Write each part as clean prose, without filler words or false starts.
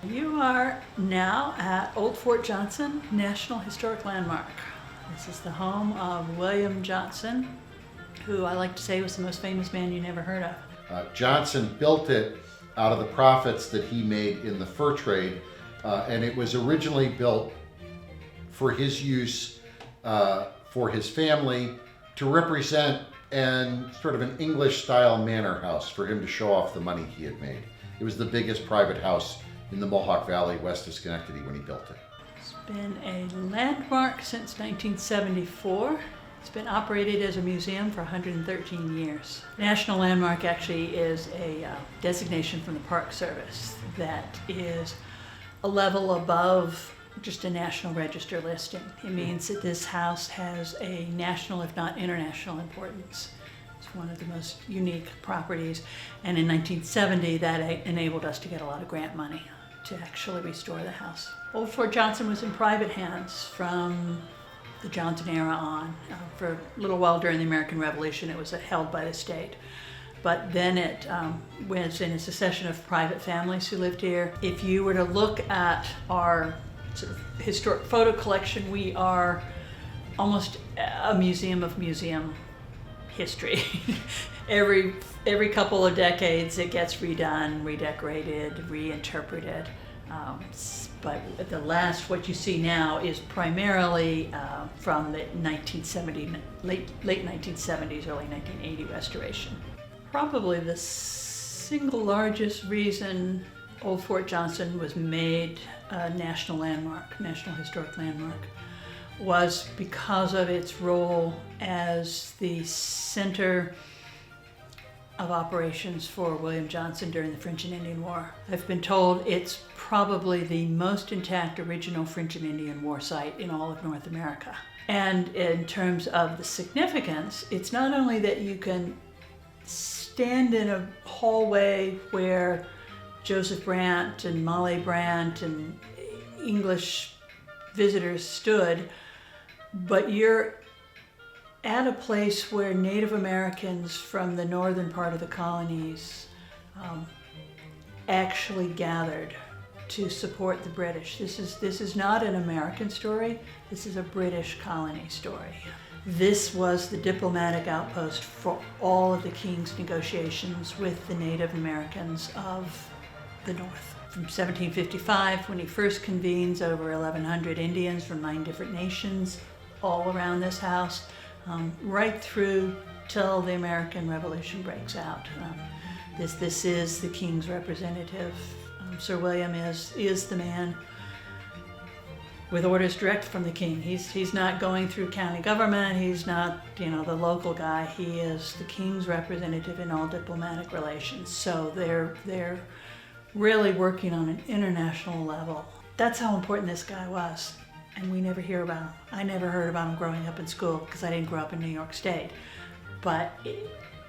You are now at Old Fort Johnson National Historic Landmark. This is the home of William Johnson, who I like to say was the most famous man you never heard of. Johnson built it out of the profits that he made in the fur trade, and it was originally built for his use, for his family, to represent and sort of an English-style manor house for him to show off the money he had made. It was the biggest private house in the Mohawk Valley west of Schenectady when he built it. It's been a landmark since 1974. It's been operated as a museum for 113 years. National Landmark actually is a designation from the Park Service that is a level above just a National Register listing. It means that this house has a national, if not international, importance. It's one of the most unique properties, and in 1970 that enabled us to get a lot of grant money to actually restore the house. Old Fort Johnson was in private hands from the Johnson era on. For a little while during the American Revolution it was held by the state. But then it was in a succession of private families who lived here. If you were to look at our sort of historic photo collection, we are almost a museum of museum history. Every couple of decades it gets redone, redecorated, reinterpreted. But what you see now is primarily from the 1970, late 1970s, early 1980 restoration. Probably the single largest reason Old Fort Johnson was made a national landmark, national historic landmark, was because of its role as the center of operations for William Johnson during the French and Indian War. I've been told it's probably the most intact original French and Indian War site in all of North America. And in terms of the significance, it's not only that you can stand in a hallway where Joseph Brant and Molly Brant and English visitors stood, but you're at a place where Native Americans from the northern part of the colonies actually gathered to support the British. This is not an American story, this is a British colony story. This was the diplomatic outpost for all of the King's negotiations with the Native Americans of the North. From 1755, when he first convenes over 1,100 Indians from 9 different nations all around this house, right through till the American Revolution breaks out. This is the King's representative. Sir William is the man with orders direct from the King. He's not going through county government. He's not, the local guy. He is the King's representative in all diplomatic relations. So they're really working on an international level. That's how important this guy was. And we never hear about him. I never heard about him growing up in school because I didn't grow up in New York State. But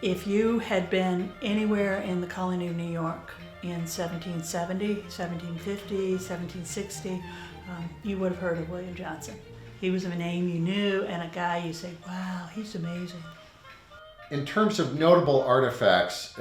if you had been anywhere in the colony of New York in 1770, 1750, 1760, you would have heard of William Johnson. He was a name you knew and a guy you say, wow, he's amazing. In terms of notable artifacts,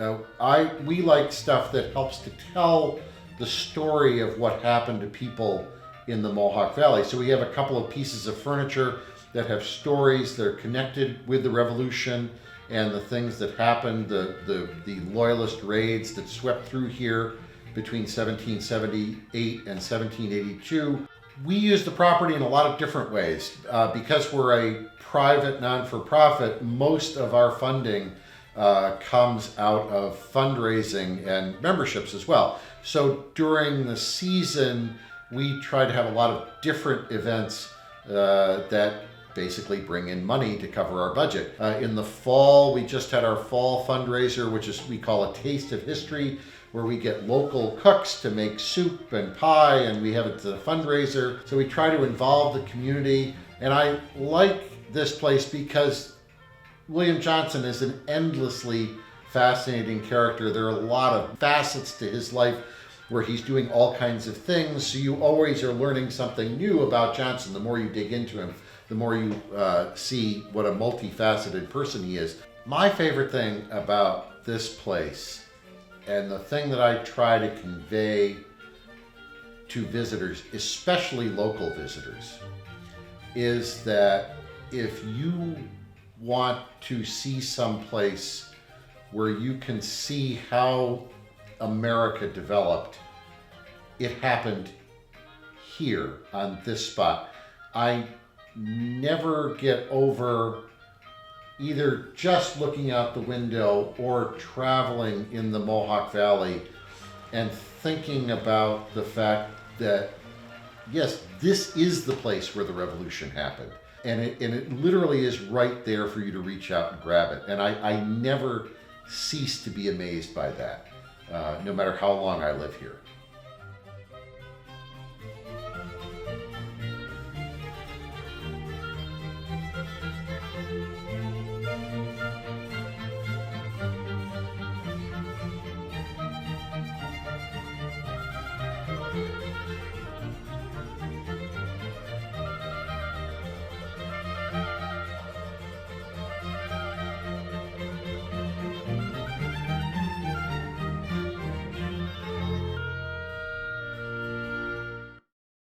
we like stuff that helps to tell the story of what happened to people in the Mohawk Valley. So we have a couple of pieces of furniture that have stories that are connected with the Revolution and the things that happened, the Loyalist raids that swept through here between 1778 and 1782. We use the property in a lot of different ways. Because we're a private non-for-profit, most of our funding comes out of fundraising and memberships as well. So during the season, we try to have a lot of different events that basically bring in money to cover our budget. In the fall, we just had our fall fundraiser, which is we call a Taste of History, where we get local cooks to make soup and pie, and we have it as a fundraiser. So we try to involve the community, and I like this place because William Johnson is an endlessly fascinating character. There are a lot of facets to his life where he's doing all kinds of things, so you always are learning something new about Johnson. The more you dig into him, the more you see what a multifaceted person he is. My favorite thing about this place, and the thing that I try to convey to visitors, especially local visitors, is that if you want to see some place where you can see how America developed, it happened here on this spot. I never get over either just looking out the window or traveling in the Mohawk Valley and thinking about the fact that, yes, this is the place where the revolution happened. And it literally is right there for you to reach out and grab it. And I never cease to be amazed by that, no matter how long I live here.